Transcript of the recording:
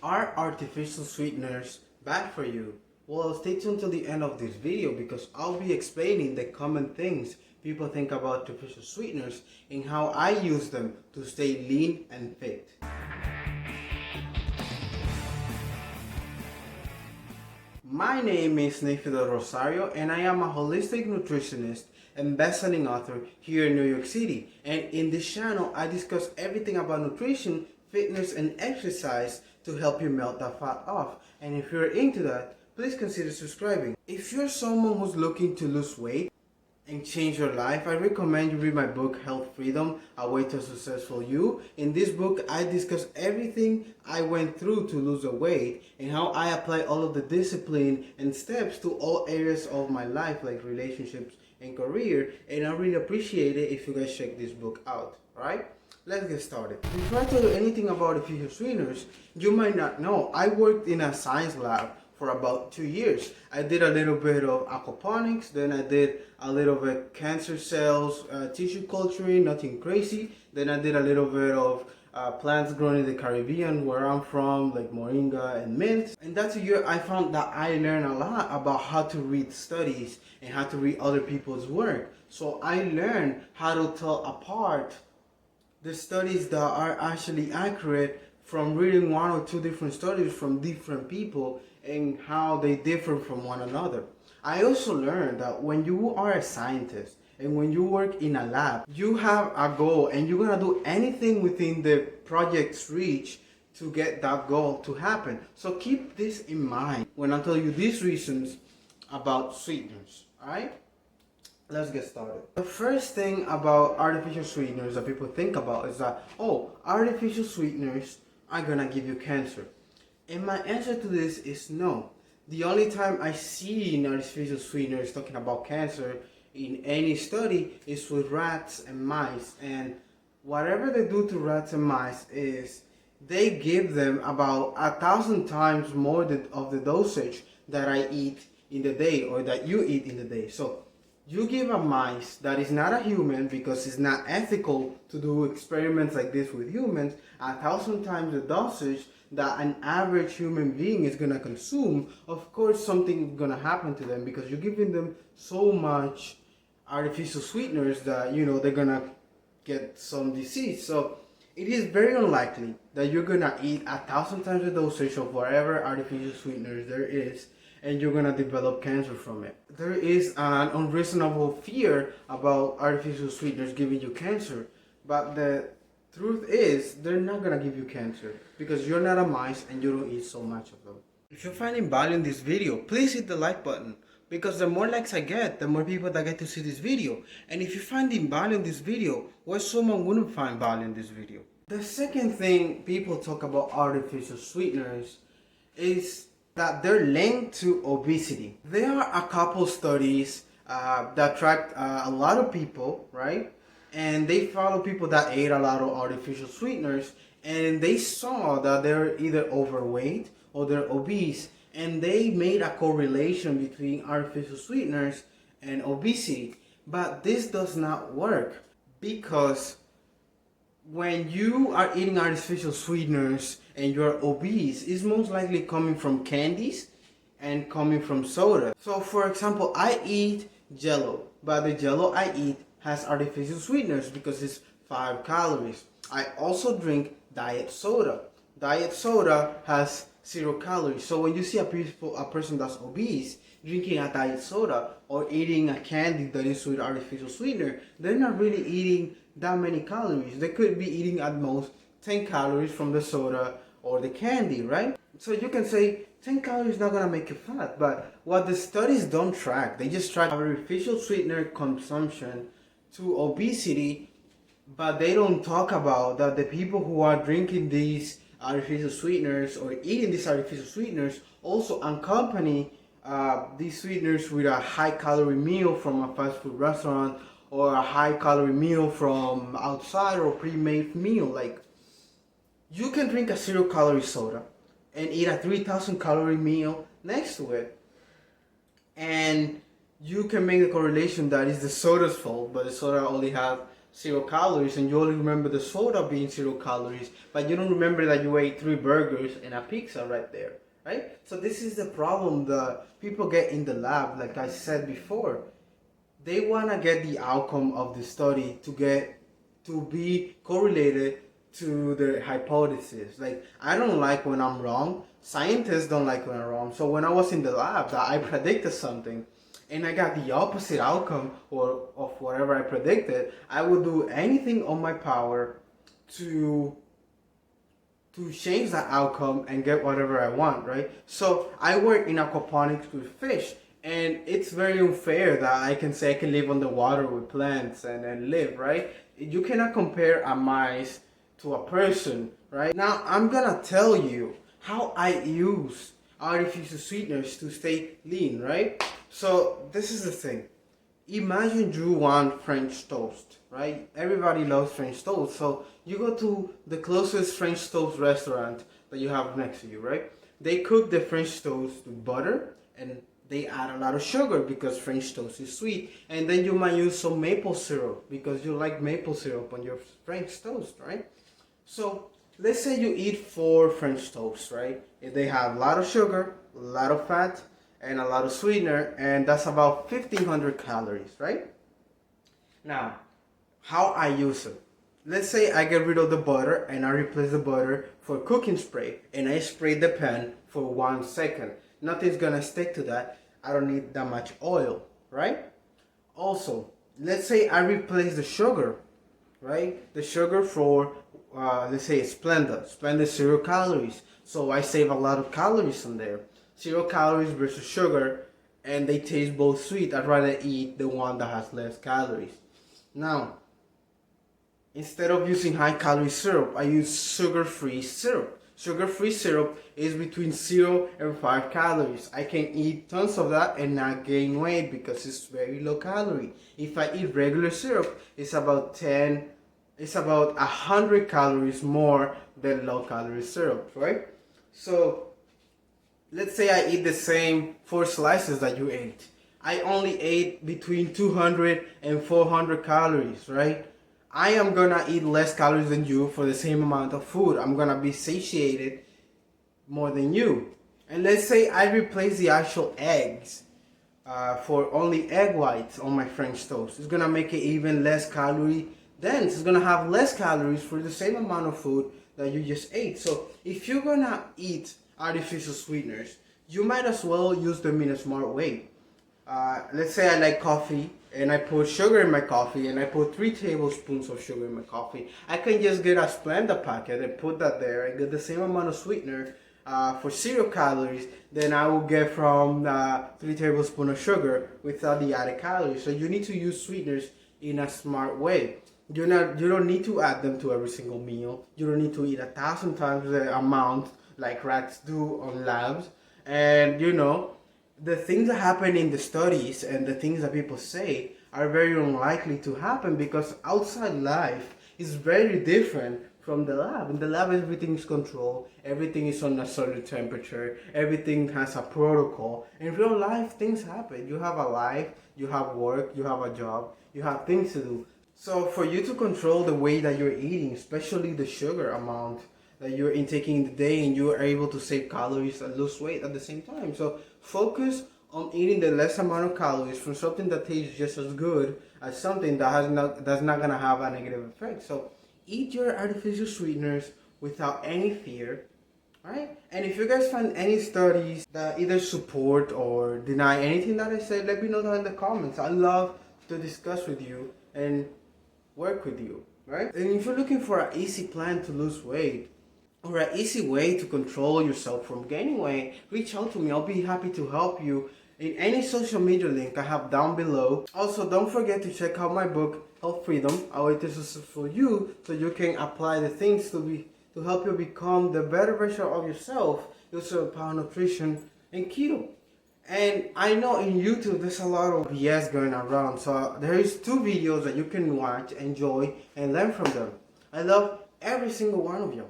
Are artificial sweeteners bad for you? Well, stay tuned till the end of this video because I'll be explaining the common things people think about artificial sweeteners and how I use them to stay lean and fit. My name is Neyfi Del Rosario and I am a holistic nutritionist and best-selling author here in New York City. And in this channel, I discuss everything about nutrition, fitness, and exercise to help you melt that fat off. And if you're into that, please consider subscribing. If you're someone who's looking to lose weight and change your life, I recommend you read my book, Health Freedom, A Way to a Successful You. In this book, I discuss everything I went through to lose the weight and how I apply all of the discipline and steps to all areas of my life, like relationships and career. And I really appreciate it if you guys check this book out, alright? Let's get started. Before I tell you anything about artificial sweeteners, you might not know, I worked in a science lab for about 2 years. I did a little bit of aquaponics, then I did a little bit cancer cells, tissue culturing, nothing crazy. Then I did a little bit of plants grown in the Caribbean where I'm from, like moringa and mint. And that's a year I found that I learned a lot about how to read studies and how to read other people's work. So I learned how to tell apart the studies that are actually accurate from reading one or two different studies from different people and how they differ from one another. I also learned that when you are a scientist and when you work in a lab, you have a goal and you're gonna do anything within the project's reach to get that goal to happen. So keep this in mind when I tell you these reasons about sweeteners, alright? Let's get started. The first thing about artificial sweeteners that people think about is that, oh, artificial sweeteners are gonna give you cancer. And my answer to this is no. The only time I see artificial sweeteners talking about cancer in any study is with rats and mice. And whatever they do to rats and mice is they give them about 1,000 times more of the dosage that I eat in the day or that you eat in the day. So you give a mice that is not a human, because it's not ethical to do experiments like this with humans, 1,000 times the dosage that an average human being is gonna consume. Of course something is gonna happen to them because you're giving them so much artificial sweeteners that, you know, they're gonna get some disease. So it is very unlikely that you're gonna eat 1,000 times the dosage of whatever artificial sweeteners there is and you're gonna develop cancer from it. There is an unreasonable fear about artificial sweeteners giving you cancer, but the truth is they're not gonna give you cancer because you're not a mice and you don't eat so much of them. If you're finding value in this video, please hit the like button, because the more likes I get, the more people that get to see this video. And if you're finding value in this video, why someone wouldn't find value in this video? The second thing people talk about artificial sweeteners is that they're linked to obesity. There are a couple studies that tracked a lot of people, right? And they follow people that ate a lot of artificial sweeteners, and they saw that they're either overweight or they're obese, and they made a correlation between artificial sweeteners and obesity. But this does not work, because when you are eating artificial sweeteners and you're obese, it's most likely coming from candies and coming from soda. So for example, I eat Jello, but the Jello I eat has artificial sweeteners because it's 5 calories. I also drink diet soda. Diet soda has 0 calories. So when you see a person that's obese drinking a diet soda or eating a candy that is with artificial sweetener, they're not really eating that many calories. They could be eating at most 10 calories from the soda or the candy, right? So you can say 10 calories is not gonna make you fat, but what the studies don't track, they just track artificial sweetener consumption to obesity, but they don't talk about that the people who are drinking these artificial sweeteners or eating these artificial sweeteners also accompany these sweeteners with a high calorie meal from a fast food restaurant or a high calorie meal from outside or pre-made meal. Like, you can drink a 0 calorie soda and eat a 3,000 calorie meal next to it, and you can make the correlation that it's the soda's fault, but the soda only have 0 calories and you only remember the soda being 0 calories, but you don't remember that you ate 3 burgers and a pizza right there, right? So this is the problem that people get in the lab. Like I said before, they want to get the outcome of the study to be correlated to the hypothesis. Like, I don't like when I'm wrong. Scientists don't like when I'm wrong. So when I was in the lab, that I predicted something and I got the opposite outcome or of whatever I predicted, I would do anything on my power to change that outcome and get whatever I want, right? So I work in aquaponics with fish, and it's very unfair that I can say I can live underwater with plants and live, right? You cannot compare a mice to a person, right? Now I'm gonna tell you how I use artificial sweeteners to stay lean, right? So this is the thing. Imagine you want French toast, right? Everybody loves French toast. So you go to the closest French toast restaurant that you have next to you, right? They cook the French toast with butter and they add a lot of sugar because French toast is sweet. And then you might use some maple syrup because you like maple syrup on your French toast, right? So let's say you eat 4 French toasts, right? If they have a lot of sugar, a lot of fat, and a lot of sweetener, and that's about 1500 calories, right? Now, how I use it. Let's say I get rid of the butter and I replace the butter for cooking spray and I spray the pan for 1 second. Nothing's gonna stick to that. I don't need that much oil, right? Also, let's say I replace the sugar, right? The sugar for, let's say Splenda. Splenda 0 calories. So I save a lot of calories on there. 0 calories versus sugar, and they taste both sweet. I'd rather eat the one that has less calories. Now, instead of using high calorie syrup, I use sugar-free syrup. Sugar-free syrup is between 0 and 5 calories. I can eat tons of that and not gain weight because it's very low calorie. If I eat regular syrup, it's about 100 calories more than low calorie syrup, right? So let's say I eat the same 4 slices that you ate. I only ate between 200 and 400 calories, right? I am gonna eat less calories than you for the same amount of food. I'm gonna be satiated more than you. And let's say I replace the actual eggs for only egg whites on my French toast. It's gonna make it even less calorie dense. It's gonna have less calories for the same amount of food that you just ate. So if you're gonna eat artificial sweeteners, you might as well use them in a smart way. Let's say I like coffee and I put sugar in my coffee and I put 3 tablespoons of sugar in my coffee. I can just get a Splenda packet and put that there and get the same amount of sweetener for 0 calories than I will get from 3 tablespoons of sugar without the added calories. So you need to use sweeteners in a smart way. You don't need to add them to every single meal. You don't need to eat 1,000 times the amount like rats do on labs. And the things that happen in the studies and the things that people say are very unlikely to happen because outside life is very different from the lab. In the lab, everything is controlled, everything is on a certain temperature, everything has a protocol. In real life, things happen. You have a life, you have work, you have a job, you have things to do. So for you to control the way that you're eating, especially the sugar amount that you're intaking in the day, and you are able to save calories and lose weight at the same time. So focus on eating the less amount of calories from something that tastes just as good as something that's not gonna have a negative effect. So eat your artificial sweeteners without any fear, right? And if you guys find any studies that either support or deny anything that I said, let me know down in the comments. I love to discuss with you and work with you, right? And if you're looking for an easy plan to lose weight, or an easy way to control yourself from gaining weight, reach out to me. I'll be happy to help you in any social media link I have down below. Also, don't forget to check out my book, Health Freedom, Our Artificial for You, so you can apply the things to help you become the better version of yourself, using power nutrition and keto. And I know in YouTube there's a lot of BS going around, so there is 2 videos that you can watch, enjoy, and learn from them. I love every single one of you.